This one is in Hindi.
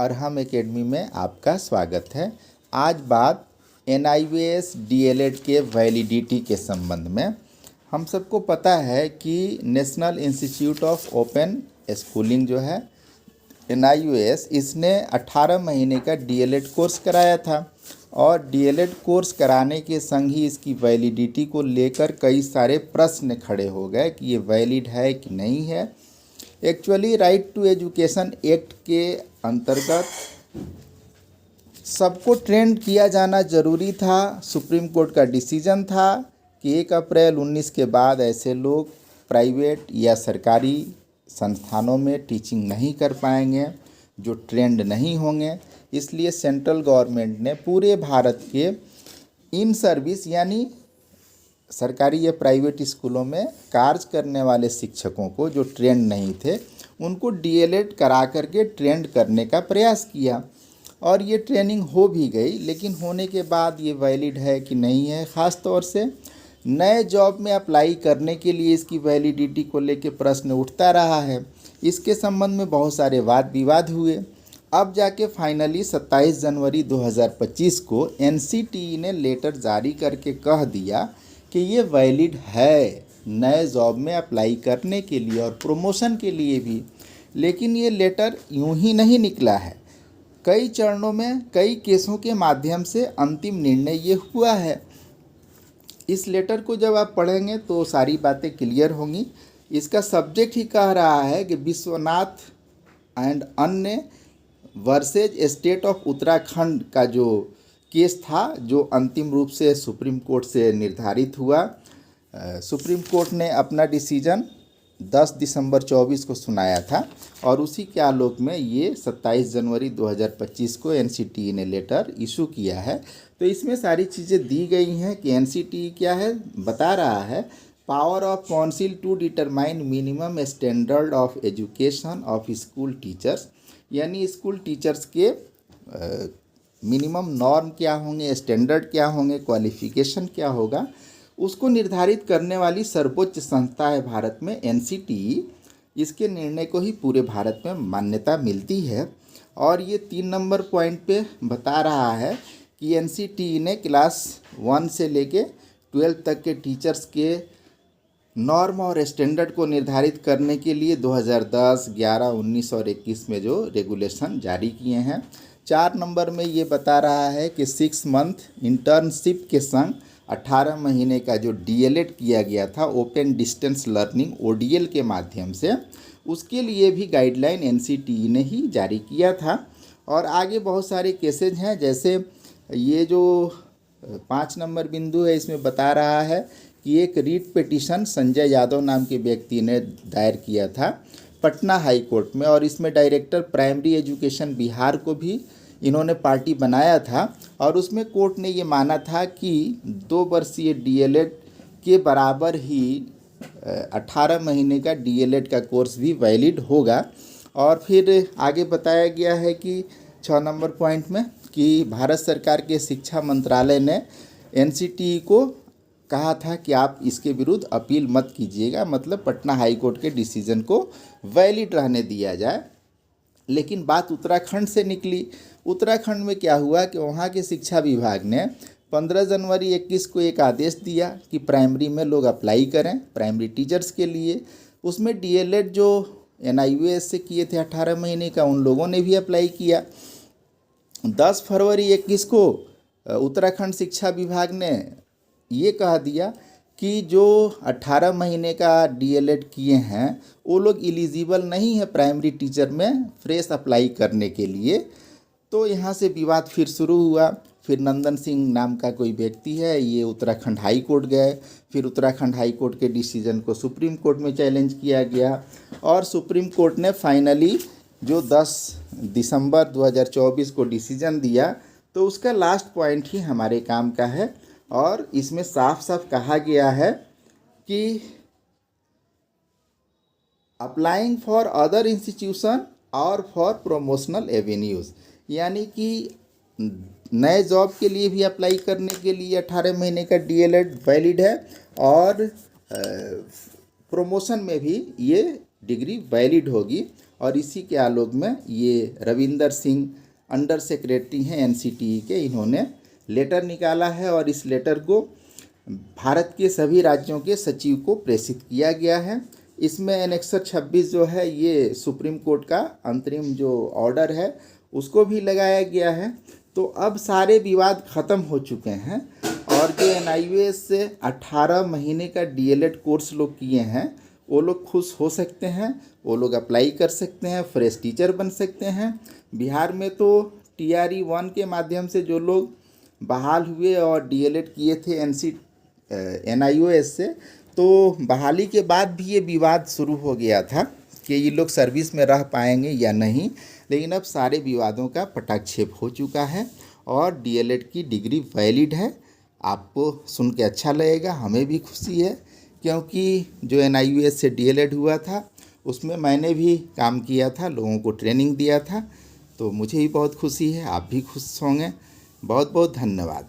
अरहम एकेडमी में आपका स्वागत है। आज बात NIVS DLED के वैलिडिटी के संबंध में। हम सबको पता है कि national institute of open schooling जो है NIVS, इसने 18 महीने का DLED कोर्स कराया था और DLED कोर्स कराने के संग ही इसकी वैलिडिटी को लेकर कई सारे प्रश्न खड़े हो गए कि ये वैलिड है कि नहीं है। Actually right to education act के अंतर्गत सबको ट्रेंड किया जाना ज़रूरी था। सुप्रीम कोर्ट का डिसीजन था कि 1 अप्रैल 19 के बाद ऐसे लोग प्राइवेट या सरकारी संस्थानों में टीचिंग नहीं कर पाएंगे जो ट्रेंड नहीं होंगे। इसलिए सेंट्रल गवर्नमेंट ने पूरे भारत के इन सर्विस यानी सरकारी या प्राइवेट स्कूलों में कार्य करने वाले शिक्षकों को जो ट्रेंड नहीं थे उनको DLED करा करके ट्रेंड करने का प्रयास किया और ये ट्रेनिंग हो भी गई। लेकिन होने के बाद ये वैलिड है कि नहीं है, ख़ास तौर से नए जॉब में अप्लाई करने के लिए इसकी वैलिडिटी को लेकर प्रश्न उठता रहा है। इसके संबंध में बहुत सारे वाद विवाद हुए। अब जाके फाइनली 27 जनवरी 2025 को NCTE ने लेटर जारी करके कह दिया कि ये वैलिड है नए जॉब में अप्लाई करने के लिए और प्रमोशन के लिए भी। लेकिन ये लेटर यूं ही नहीं निकला है, कई चरणों में कई केसों के माध्यम से अंतिम निर्णय ये हुआ है। इस लेटर को जब आप पढ़ेंगे तो सारी बातें क्लियर होंगी। इसका सब्जेक्ट ही कह रहा है कि विश्वनाथ एंड अन्य वर्सेज स्टेट ऑफ उत्तराखंड का जो केस था, जो अंतिम रूप से सुप्रीम कोर्ट से निर्धारित हुआ। सुप्रीम कोर्ट ने अपना डिसीजन 10 दिसंबर 24 को सुनाया था और उसी के आलोक में ये 27 जनवरी 2025 को NCTE ने लेटर इशू किया है। तो इसमें सारी चीज़ें दी गई हैं कि NCTE क्या है, बता रहा है power of council to determine minimum standard of education of school teachers, यानी स्कूल टीचर्स के मिनिमम नॉर्म क्या होंगे, स्टैंडर्ड क्या होंगे, क्वालिफिकेशन क्या होगा, उसको निर्धारित करने वाली सर्वोच्च संस्था है भारत में NCTE। इसके निर्णय को ही पूरे भारत में मान्यता मिलती है। और ये 3 नंबर पॉइंट पे बता रहा है कि NCTE ने क्लास 1 से लेके 12 तक के टीचर्स के नॉर्म और स्टैंडर्ड को निर्धारित करने के लिए 2010, 11, 19 और 21 में जो रेगुलेशन जारी किए हैं। 4 नंबर में ये बता रहा है कि 6 मंथ इंटर्नशिप के संग 18 महीने का जो DLED किया गया था ओपन डिस्टेंस लर्निंग ODL के माध्यम से, उसके लिए भी गाइडलाइन NCTE ने ही जारी किया था। और आगे बहुत सारे केसेज हैं, जैसे ये जो 5 नंबर बिंदु है, इसमें बता रहा है कि एक रीट पिटीशन संजय यादव नाम के व्यक्ति ने दायर किया था पटना हाई कोर्ट में और इसमें डायरेक्टर प्राइमरी एजुकेशन बिहार को भी इन्होंने पार्टी बनाया था और उसमें कोर्ट ने ये माना था कि 2 वर्षीय DLED के बराबर ही 18 महीने का DLED का कोर्स भी वैलिड होगा। और फिर आगे बताया गया है कि 6 नंबर पॉइंट में कि भारत सरकार के शिक्षा मंत्रालय ने NCTE को कहा था कि आप इसके विरुद्ध अपील मत कीजिएगा, मतलब पटना हाई कोर्ट के डिसीजन को वैलिड रहने दिया जाए। लेकिन बात उत्तराखंड से निकली। उत्तराखंड में क्या हुआ कि वहाँ के शिक्षा विभाग ने 15 जनवरी 21 को एक आदेश दिया कि प्राइमरी में लोग अप्लाई करें प्राइमरी टीचर्स के लिए। उसमें DLED जो NIVS से किए थे 18 महीने का, उन लोगों ने भी अप्लाई किया। 10 फरवरी 21 को उत्तराखंड शिक्षा विभाग ने ये कह दिया कि जो 18 महीने का DLED किए हैं वो लोग एलिजिबल नहीं है प्राइमरी टीचर में फ्रेश अप्लाई करने के लिए। तो यहाँ से विवाद फिर शुरू हुआ। फिर नंदन सिंह नाम का कोई व्यक्ति है, ये उत्तराखंड हाई कोर्ट गए। फिर उत्तराखंड हाई कोर्ट के डिसीजन को सुप्रीम कोर्ट में चैलेंज किया गया और सुप्रीम कोर्ट ने फाइनली जो 10 दिसंबर 2024 को डिसीजन दिया, तो उसका लास्ट पॉइंट ही हमारे काम का है और इसमें साफ साफ कहा गया है कि अप्लाइंग फॉर अदर इंस्टीट्यूशन और फॉर प्रमोशनल एवेन्यूज़, यानी कि नए जॉब के लिए भी अप्लाई करने के लिए 18 महीने का DLED वैलिड है और प्रमोशन में भी ये डिग्री वैलिड होगी। और इसी के आलोक में ये रविंदर सिंह अंडर सेक्रेटरी हैं एनसीटीई के, इन्होंने लेटर निकाला है और इस लेटर को भारत के सभी राज्यों के सचिव को प्रेषित किया गया है। इसमें एनेक्सर 26 जो है ये सुप्रीम कोर्ट का अंतरिम जो ऑर्डर है उसको भी लगाया गया है। तो अब सारे विवाद ख़त्म हो चुके हैं और जो NIOS से 18 महीने का DLED कोर्स लोग किए हैं वो लोग खुश हो सकते हैं, वो लोग अप्लाई कर सकते हैं, फ्रेश टीचर बन सकते हैं। बिहार में तो TRE 1 के माध्यम से जो लोग बहाल हुए और DLED किए थे NIOS से, तो बहाली के बाद भी ये विवाद शुरू हो गया था कि ये लोग सर्विस में रह पाएंगे या नहीं। लेकिन अब सारे विवादों का पटाक्षेप हो चुका है और DLED की डिग्री वैलिड है। आपको सुन के अच्छा लगेगा, हमें भी खुशी है, क्योंकि जो NIOS से DLED हुआ था उसमें मैंने भी काम किया था, लोगों को ट्रेनिंग दिया था। तो मुझे भी बहुत खुशी है, आप भी खुश होंगे। बहुत बहुत धन्यवाद।